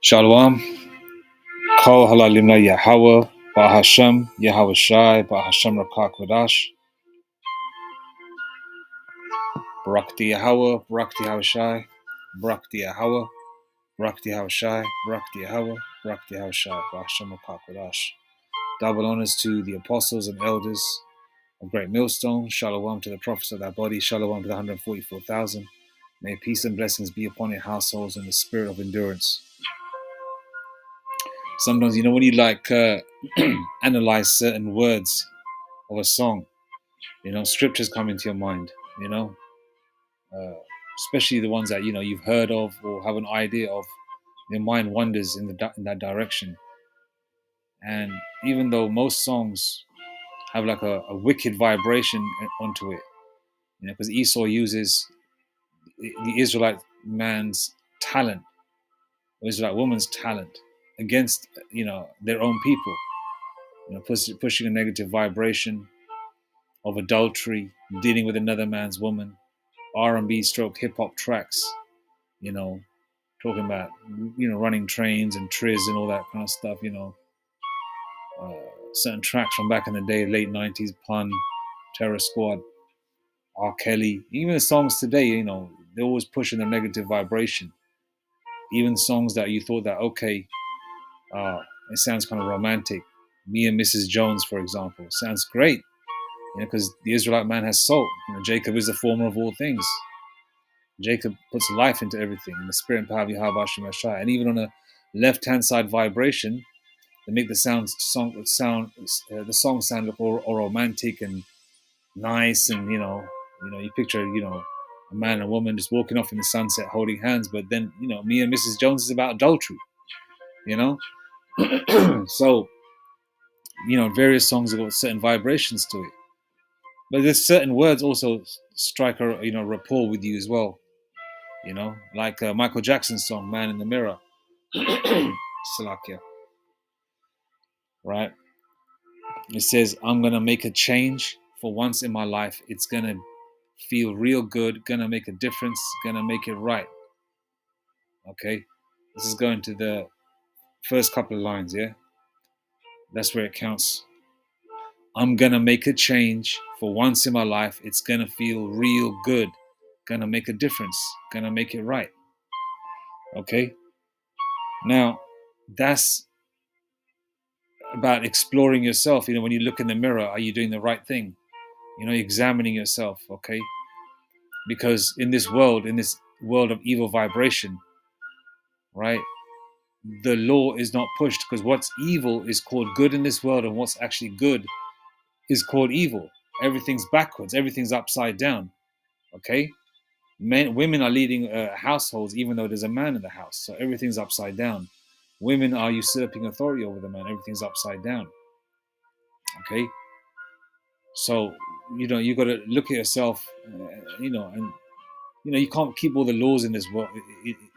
Shalom. Kol halalimna Yahweh, Bahashem, Yahweh Shai, Bahashem Rakak Kodash. Barakti Yahweh, Barakti Yahweh Shai, Barakti Yahweh, Barakti Yahweh Shai, Barakti Yahweh, Barakti Yahweh Shai, Bahashem Rakak Kodash. Double honors to the apostles and elders of Great Millstone. Shalom to the prophets of that body. Shalom to the 144,000. May peace and blessings be upon your households and the spirit of endurance. Sometimes, when you analyze certain words of a song, scriptures come into your mind, uh, especially the ones that, you've heard of or have an idea of. Your mind wanders in that direction. And even though most songs have like a wicked vibration onto it, because Esau uses the Israelite man's talent, or Israelite woman's talent against, their own people, pushing a negative vibration of adultery, dealing with another man's woman, R&B stroke hip hop tracks, talking about, running trains and Triz and all that kind of stuff, certain tracks from back in the day, late 90s, Pun, Terror Squad, R. Kelly, even the songs today, they're always pushing a negative vibration. Even songs that you thought that, okay, it sounds kind of romantic. Me and Mrs. Jones, for example, sounds great, because the Israelite man has soul. Jacob is the former of all things. Jacob puts life into everything, in the spirit and power of Yahweh Hashem Yashai. And even on a left-hand side vibration, they make the song sound all romantic and nice, and you picture a man and a woman just walking off in the sunset holding hands. But then me and Mrs. Jones is about adultery, so various songs have got certain vibrations to it. But there's certain words also strike a rapport with you as well. Like Michael Jackson's song "Man in the Mirror," Salakia, right? It says, "I'm gonna make a change for once in my life. It's gonna feel real good. Gonna make a difference. Gonna make it right." Okay, this is going to the first couple of lines. Yeah, that's where it counts. I'm gonna make a change for once in my life. It's gonna feel real good. Gonna make a difference. Gonna make it right. Okay. Now, that's about exploring yourself. When you look in the mirror, are you doing the right thing? Examining yourself. Okay. Because in this world of evil vibration, right, the law is not pushed, because what's evil is called good in this world, and what's actually good is called evil. Everything's backwards. Everything's upside down. Okay. Women are leading households even though there's a man in the house, so everything's upside down. Women are usurping authority over the man. Everything's upside down. Okay, so you got to look at yourself, and you can't keep all the laws in this world,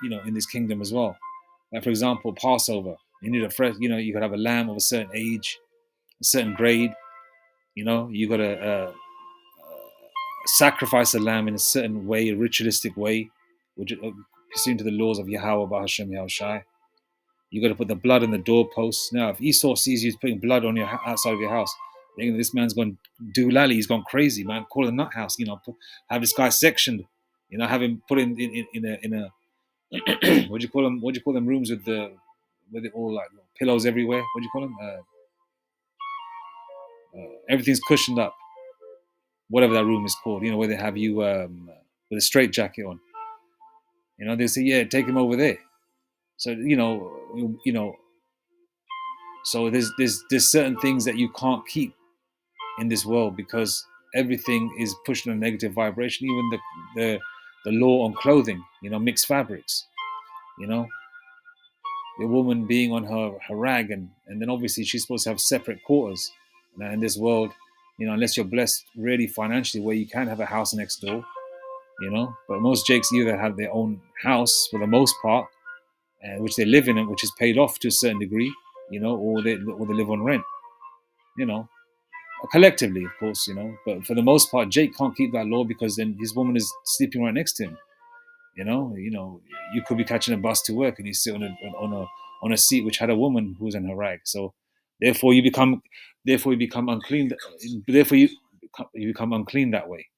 in this kingdom as well. Like, for example, Passover, you need a fresh, you could have a lamb of a certain age, a certain grade. You got to sacrifice a lamb in a certain way, a ritualistic way, which pursuant to the laws of Yahweh Bahashem Yahushai. You got to put the blood on the doorposts. Now, if Esau sees you putting blood on your outside of your house, this man's going do lally. He's gone crazy, man. Call it a nut house. Have this guy sectioned. Have him put in a what do you call them? What do you call them rooms with it all like pillows everywhere? What do you call them? Everything's cushioned up. Whatever that room is called, where they have you with a straight jacket on. They say, yeah, take him over there. So so there's certain things that you can't keep in this world, because everything is pushed on a negative vibration. Even the law on clothing, mixed fabrics, the woman being on her rag, and then obviously she's supposed to have separate quarters. Now in this world, unless you're blessed really financially where you can have a house next door, but most Jakes either have their own house for the most part, which they live in, which is paid off to a certain degree, or they live on rent, collectively, of course, but for the most part, Jake can't keep that law, because then his woman is sleeping right next to him, You could be catching a bus to work and you sit on a seat which had a woman who was in her rag. So therefore you become unclean. Therefore you become unclean that way,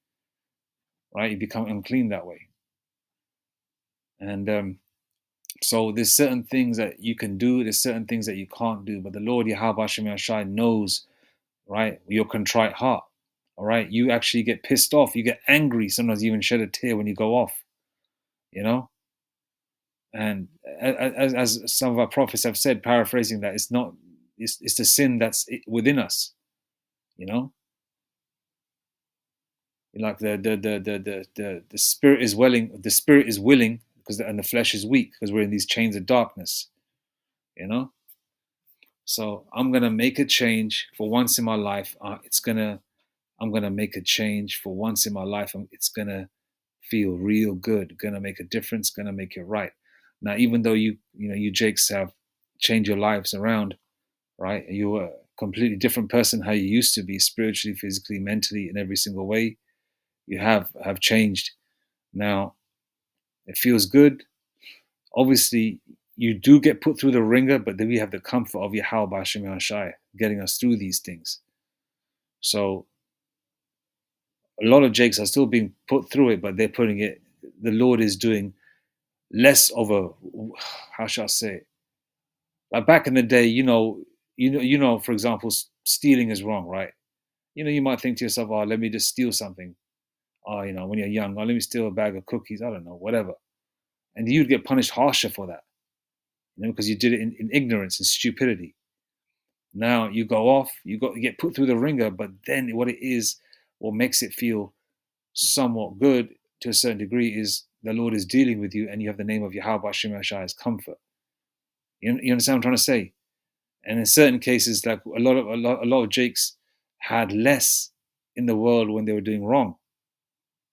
right? You become unclean that way. And so there's certain things that you can do, there's certain things that you can't do. But the Lord Yahweh Hashem Yashai knows, right, your contrite heart. All right. You actually get pissed off, you get angry, sometimes you even shed a tear when you go off, you know? And as some of our prophets have said, paraphrasing that, it's the sin that's within us, you know? Like the spirit is willing because and the flesh is weak because we're in these chains of darkness, you know. So I'm gonna make a change for once in my life. I'm gonna make a change for once in my life. It's gonna feel real good. Gonna make a difference. Gonna make it right. Now, even though you Jakes have changed your lives around, right? You're a completely different person how you used to be, spiritually, physically, mentally, in every single way. You have changed. Now it feels good. Obviously, you do get put through the ringer, but then we have the comfort of Yahweh Bashim Shai getting us through these things. So a lot of Jakes are still being put through it, but they're putting it. The Lord is doing less of a, how shall I say it? Like back in the day, for example, stealing is wrong, right? You might think to yourself, "Oh, let me just steal something." Oh, when you're young, oh, let me steal a bag of cookies. I don't know, whatever, and you'd get punished harsher for that, because you did it in ignorance and stupidity. Now you go off, you get put through the ringer, but then what makes it feel somewhat good to a certain degree is the Lord is dealing with you, and you have the name of Yahweh Shemashai as comfort. You understand what I'm trying to say? And in certain cases, like a lot of Jakes had less in the world when they were doing wrong.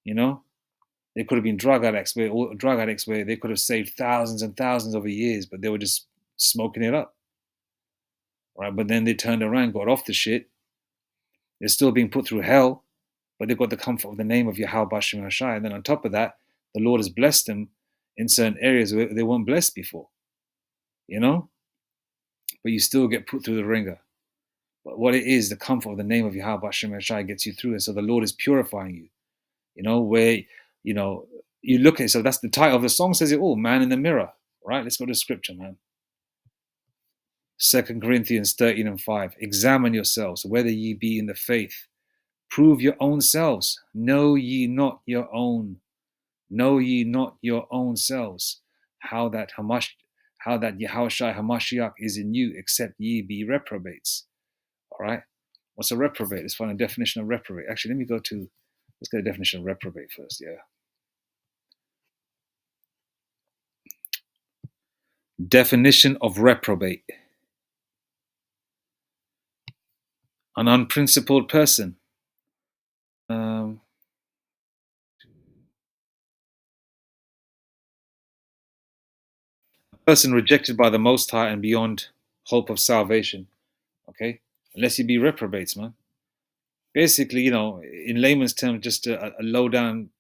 They could have been drug addicts where they could have saved thousands and thousands over years, but they were just smoking it up, right? But then they turned around, got off the shit. They're still being put through hell, but they've got the comfort of the name of Yahweh Bashim Hashai. And then on top of that, the Lord has blessed them in certain areas where they weren't blessed before, but you still get put through the ringer. But what it is, the comfort of the name of Yahweh Bashim Hashai gets you through. And so the Lord is purifying you, where, you look at it. So that's the title of the song, says it all, man in the mirror, right? Let's go to scripture, man. 2 Corinthians 13:5. Examine yourselves, whether ye be in the faith. Prove your own selves. Know ye not your own. Know ye not your own selves. How that Yahushua Hamashiach is in you, except ye be reprobates. All right. What's a reprobate? Let's find a definition of reprobate. Actually, let's get a definition of reprobate first. Yeah. Definition of reprobate. An unprincipled person. A person rejected by the Most High and beyond hope of salvation. Okay? Unless you be reprobates, man. Basically, in layman's terms, just a low down,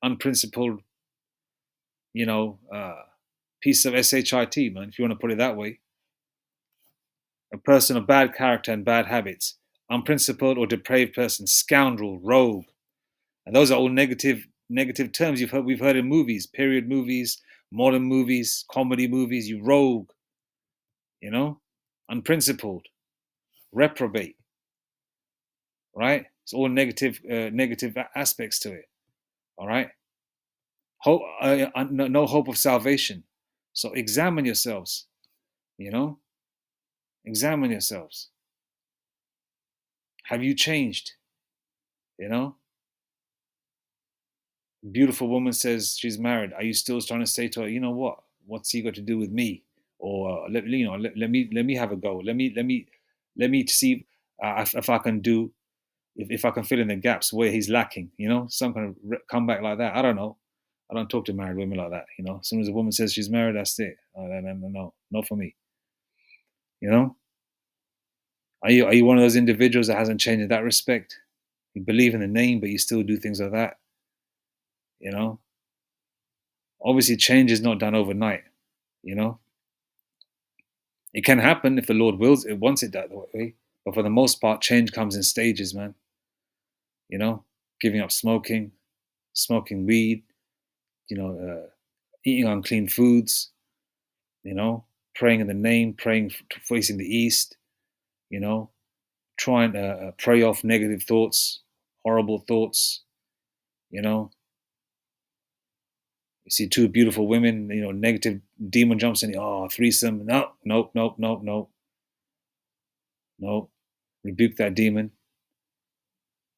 unprincipled, piece of shit, man, if you want to put it that way. A person of bad character and bad habits. Unprincipled or depraved person, scoundrel, rogue. And those are all negative terms we've heard in movies, period movies, modern movies, comedy movies. You rogue, unprincipled, reprobate, right? It's all negative aspects to it. All right. No hope of salvation. So examine yourselves. Examine yourselves. Have you changed? Beautiful woman says she's married. Are you still trying to say to her, what? What's he got to do with me? Or let me have a go. Let me see if I can do if I can fill in the gaps where he's lacking. Some kind of comeback like that. I don't know. I don't talk to married women like that. As soon as a woman says she's married, that's it. No, not for me. Are you one of those individuals that hasn't changed in that respect? You believe in the name, but you still do things like that. Obviously, change is not done overnight. You know, it can happen if the Lord wills it, wants it that way. But for the most part, change comes in stages, man. You know, giving up smoking, smoking weed, you know, eating unclean foods, you know, praying in the name, praying facing the east, you know, trying to pray off negative thoughts, horrible thoughts, you know. You see two beautiful women, you know, negative demon jumps in, oh, threesome. No, nope, nope, nope, nope, nope. Rebuke that demon.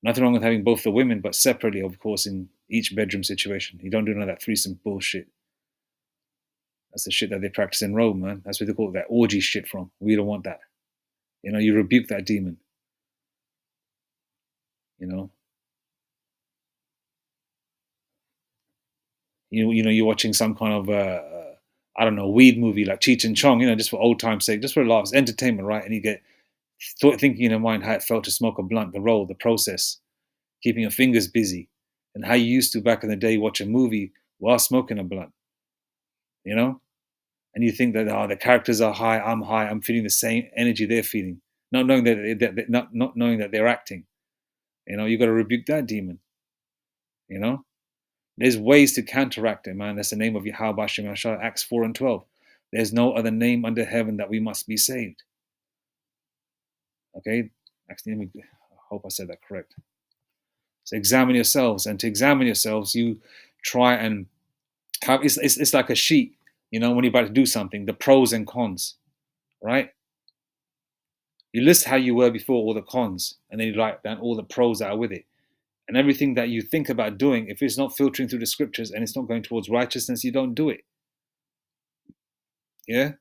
Nothing wrong with having both the women, but separately, of course, in each bedroom situation. You don't do none of that threesome bullshit. That's the shit that they practice in Rome, man. That's where they call it that orgy shit from. We don't want that. You know, you rebuke that demon. You know, you know, you're watching some kind of I don't know, weed movie like Cheech and Chong. You know, just for old time's sake, just for laughs, entertainment, right? And you get thinking in your mind how it felt to smoke a blunt, the roll, the process, keeping your fingers busy, and how you used to back in the day watch a movie while smoking a blunt. You know, and you think that, oh, the characters are high, I'm high, I'm feeling the same energy they're feeling, not knowing that not knowing that they're acting. You know, you got to rebuke that demon. You know, there's ways to counteract it, man. That's the name of Yahweh Hashem Yahshua, Acts 4 and 12. There's no other name under heaven that we must be saved. Okay, actually, I hope I said that correct. So examine yourselves, and to examine yourselves, you try and have it's like a sheet. You know, when you're about to do something, the pros and cons, right? You list how you were before, all the cons, and then you write down all the pros that are with it. And everything that you think about doing, if it's not filtering through the scriptures and it's not going towards righteousness, you don't do it. Yeah.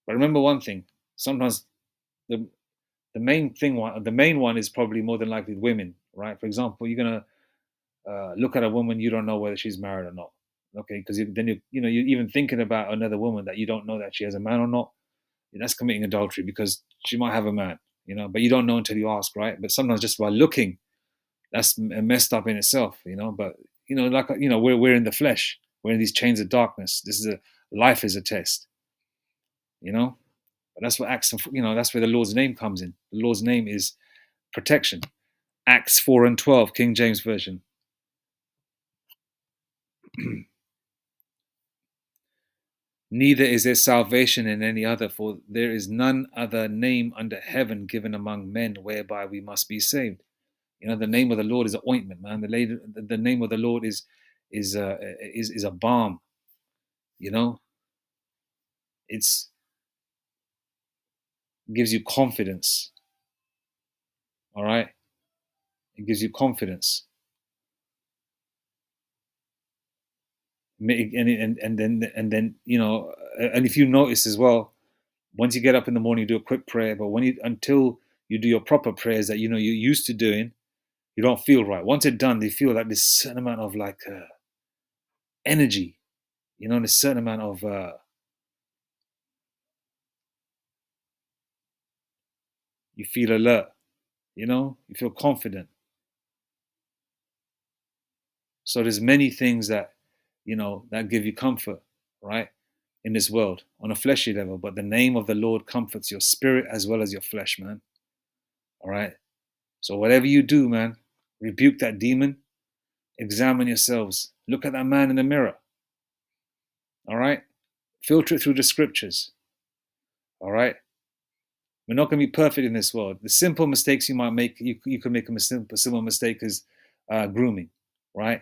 But remember one thing: sometimes the the main one is probably more than likely women, right? For example, you're gonna look at a woman, you don't know whether she's married or not. Okay, because then you know you're even thinking about another woman that you don't know that she has a man or not. That's committing adultery because she might have a man, you know, but you don't know until you ask, right? But sometimes just by looking, that's messed up in itself, you know. But you know, like you know, we're in the flesh, we're in these chains of darkness. This is a life is a test, you know. But that's what Acts, you know, that's where the Lord's name comes in. The Lord's name is protection. Acts 4 and 12, King James Version. Neither is there salvation in any other, for there is none other name under heaven given among men whereby we must be saved. You know, the name of the Lord is an ointment, man. The name of the Lord is a balm. You know, it's gives you confidence. All right, it gives you confidence. And then you know, and if you notice as well, once you get up in the morning, you do a quick prayer. But when you until you do your proper prayers that you know you're used to doing, you don't feel right. Once it's done, you feel like this certain amount of like energy, you know, this certain amount of you feel alert, you know, you feel confident. So there's many things that you know that give you comfort, right, in this world on a fleshy level. But the name of the Lord comforts your spirit as well as your flesh, man. All right. So whatever you do, man, rebuke that demon. Examine yourselves. Look at that man in the mirror. All right. Filter it through the scriptures. All right. We're not going to be perfect in this world. The simple mistakes you might make, you could make a simple mistake as grooming, right?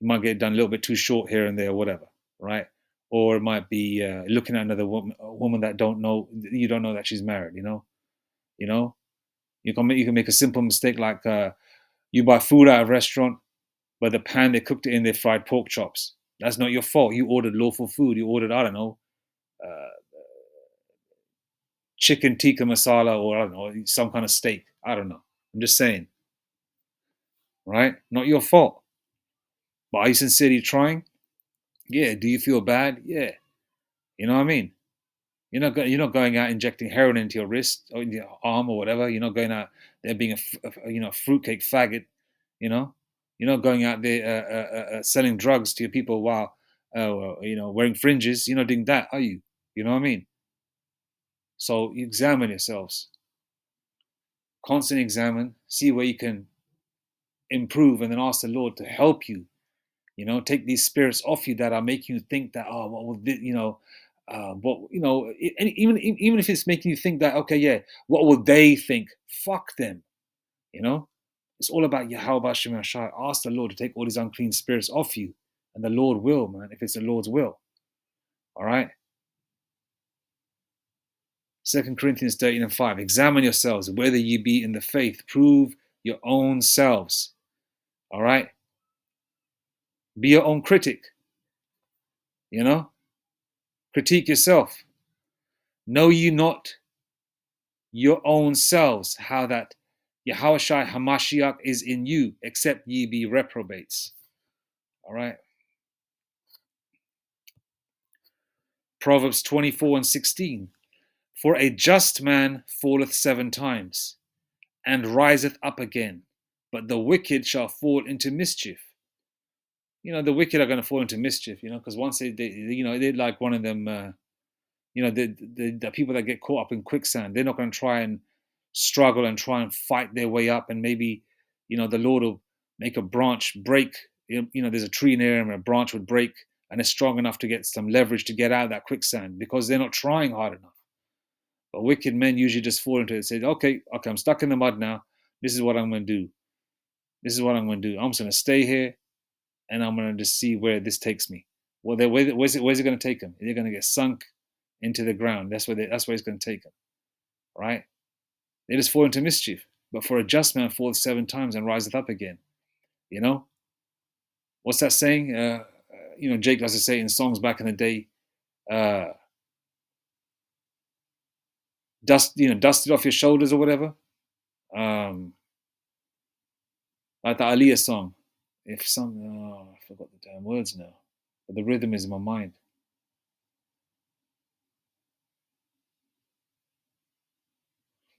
You might get done a little bit too short here and there, or whatever, right? Or it might be looking at another woman, a woman that you don't know that she's married. You know, you can make a simple mistake like you buy food out of a restaurant, but the pan they cooked it in, they fried pork chops. That's not your fault. You ordered lawful food. You ordered, I don't know, uh, chicken tikka masala, or I don't know, some kind of steak. I don't know. I'm just saying, right? Not your fault. But are you sincerely trying? Yeah. Do you feel bad? Yeah. You know what I mean? You're not going out injecting heroin into your wrist or in your arm or whatever. You're not going out there being a you know fruitcake faggot. You know, You're not going out there selling drugs to your people while wearing fringes. You're not doing that, are you? You know what I mean? So you examine yourselves, constantly examine, see where you can improve, and then ask the Lord to help you. Take these spirits off you that are making you think that, oh, what will even if it's making you think that, okay, yeah, what will they think? Fuck them. It's all about Yahweh Shem Shai. Ask the Lord to take all these unclean spirits off you, and the Lord will, man, if it's the Lord's will. All right. 2 Corinthians 13:5. Examine yourselves whether you be in the faith. Prove your own selves. All right. Be your own critic. Critique yourself. Know you not your own selves, how that Yahushua Hamashiach is in you, except ye be reprobates. All right. Proverbs 24:16. For a just man falleth 7 times, and riseth up again, but the wicked shall fall into mischief. The wicked are going to fall into mischief, because once they're like one of them, the people that get caught up in quicksand, they're not going to try and struggle and try and fight their way up, and maybe, the Lord will make a branch break. There's a tree near them, and a branch would break, and it's strong enough to get some leverage to get out of that quicksand because they're not trying hard enough. But wicked men usually just fall into it and say, okay, I'm stuck in the mud now. This is what I'm going to do. I'm just going to stay here, and I'm going to just see where this takes me. Well, where's it going to take them? They're going to get sunk into the ground. That's where it's going to take them. Right? They just fall into mischief. But for a just man falleth 7 times and riseth up again. What's that saying? Jake likes to say in songs back in the day, dust it off your shoulders or whatever. Like the Aliyah song. I forgot the damn words now. But the rhythm is in my mind.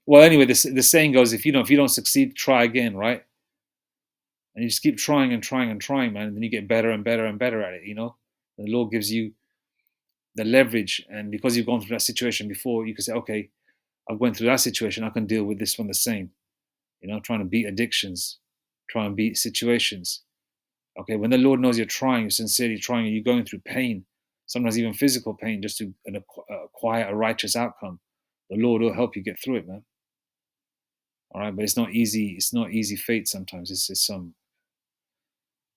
Well, anyway, the saying goes, if you don't succeed, try again, right? And you just keep trying and trying and trying, man, and then you get better and better and better at it, And the Lord gives you the leverage, and because you've gone through that situation before, you can say, okay, I've gone through that situation, I can deal with this one the same. Trying to beat addictions, trying to beat situations. Okay, when the Lord knows you're trying, you're sincerely trying, and you're going through pain, sometimes even physical pain, just to acquire a righteous outcome, the Lord will help you get through it, man. All right, but it's not easy. It's not easy fate sometimes. It's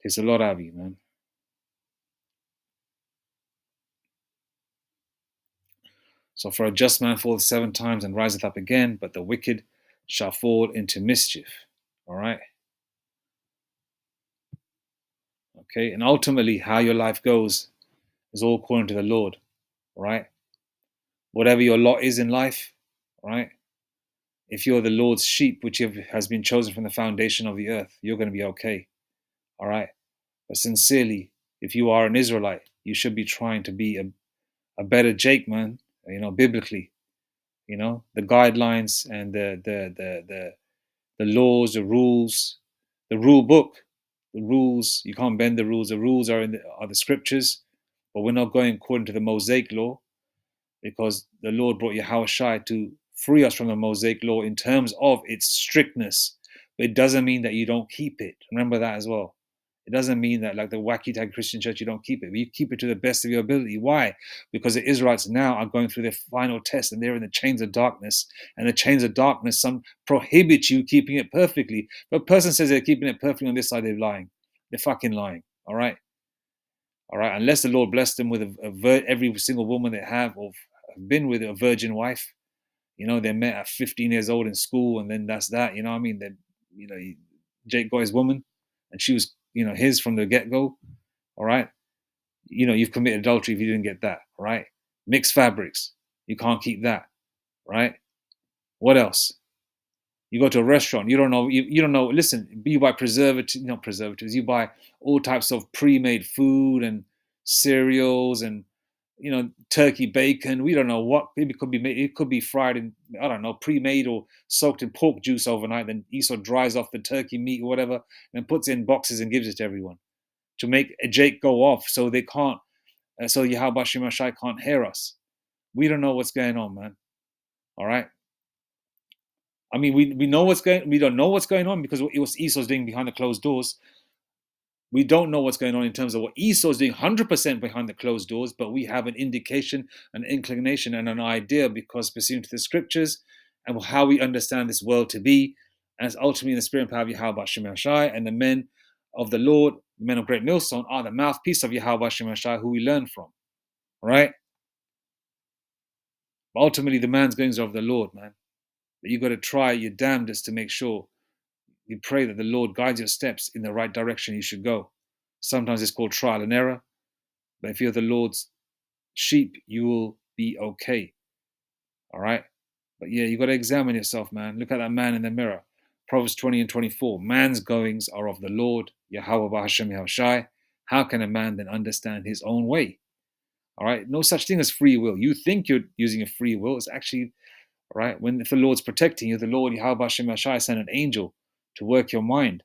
takes a lot out of you, man. So for a just man falleth 7 times and riseth up again, but the wicked shall fall into mischief. All right. Okay, and ultimately, how your life goes is all according to the Lord. Right. Whatever your lot is in life, right? If you're the Lord's sheep, which has been chosen from the foundation of the earth, you're going to be okay. All right. But sincerely, if you are an Israelite, you should be trying to be a better Jake, man. Biblically, the guidelines and the laws, the rules, the rule book, the rules. You can't bend the rules. The rules are are the scriptures, but we're not going according to the Mosaic law, because the Lord brought Yahushua to free us from the Mosaic law in terms of its strictness. But it doesn't mean that you don't keep it. Remember that as well. It doesn't mean that, like the wacky tag Christian church, you don't keep it. But you keep it to the best of your ability. Why? Because the Israelites now are going through their final test, and they're in the chains of darkness. And the chains of darkness, some prohibit you keeping it perfectly. But a person says they're keeping it perfectly on this side, they're lying. They're fucking lying. All right? All right? Unless the Lord blessed them with every single woman they have or have been with a virgin wife. They met at 15 years old in school, and then that's that. You know what I mean? Jake got his woman, and she was, his from the get-go. All right? You've committed adultery if you didn't get that. All right? Mixed fabrics. You can't keep that. Right? What else? You go to a restaurant. You don't know. You don't know. Listen, you buy not preservatives. You buy all types of pre-made food and cereals and turkey bacon. We don't know what. Maybe it could be made, it could be fried in, I don't know, pre-made or soaked in pork juice overnight. Then Esau dries off the turkey meat or whatever, and puts it in boxes and gives it to everyone to make a Jake go off, so they can't, so Yahweh Shemashai can't hear us. We don't know what's going on, man. All right. I mean, we know what's going. We don't know what's going on because it was Esau's doing behind the closed doors. We don't know what's going on in terms of what Esau is doing 100% behind the closed doors, but we have an indication, an inclination, and an idea because pursuant to the scriptures and how we understand this world to be, and it's ultimately in the spirit and power of Yahweh Shem Shai, and the men of the Lord, the men of Great Millstone, are the mouthpiece of Yahweh Shem Shai, who we learn from. All right? But ultimately, the man's goings are of the Lord, man. But you got to try your damnedest to make sure you pray that the Lord guides your steps in the right direction you should go. Sometimes it's called trial and error. But if you're the Lord's sheep, you will be okay. All right? But yeah, you got to examine yourself, man. Look at that man in the mirror. Proverbs 20 and 24. Man's goings are of the Lord, Yahweh Bahashem Yahushai. How can a man then understand his own way? All right? No such thing as free will. You think you're using a free will. It's actually, all right, if the Lord's protecting you, the Lord, Yahweh Bahashem Yahushai, sent an angel to work your mind.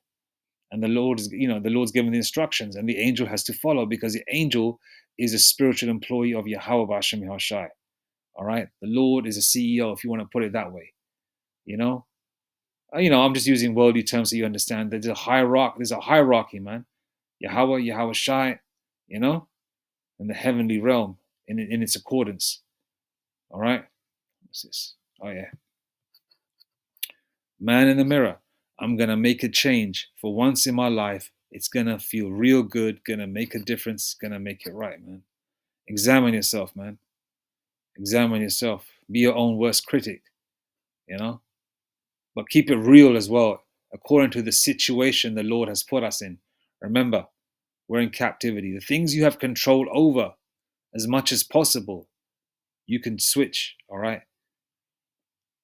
And the Lord is, the Lord's given the instructions, and the angel has to follow because the angel is a spiritual employee of Yahweh Bahashem Yahushai. All right, the Lord is a CEO, if you want to put it that way. I'm just using worldly terms so you understand. There's a hierarchy. There's a hierarchy, man. Yahweh Shai, in the heavenly realm, in its accordance. All right, what's this? Oh yeah, man in the mirror. I'm gonna make a change for once in my life. It's gonna feel real good. Gonna make a difference. Gonna make it right, man. Examine yourself, man. Examine yourself. Be your own worst critic. But keep it real as well, according to the situation the Lord has put us in. Remember, we're in captivity. The things you have control over, as much as possible, you can switch, all right?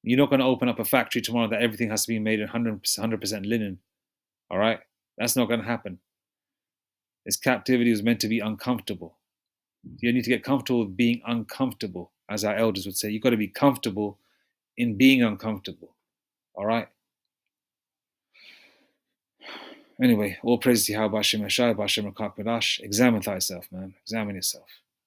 You're not going to open up a factory tomorrow that everything has to be made in 100% linen, all right? That's not going to happen. This captivity is meant to be uncomfortable. You need to get comfortable with being uncomfortable, as our elders would say. You've got to be comfortable in being uncomfortable, all right? Anyway, all praise to Yahweh Bashem Ashai, Bashem Rakak Badash. Examine thyself, man. Examine yourself.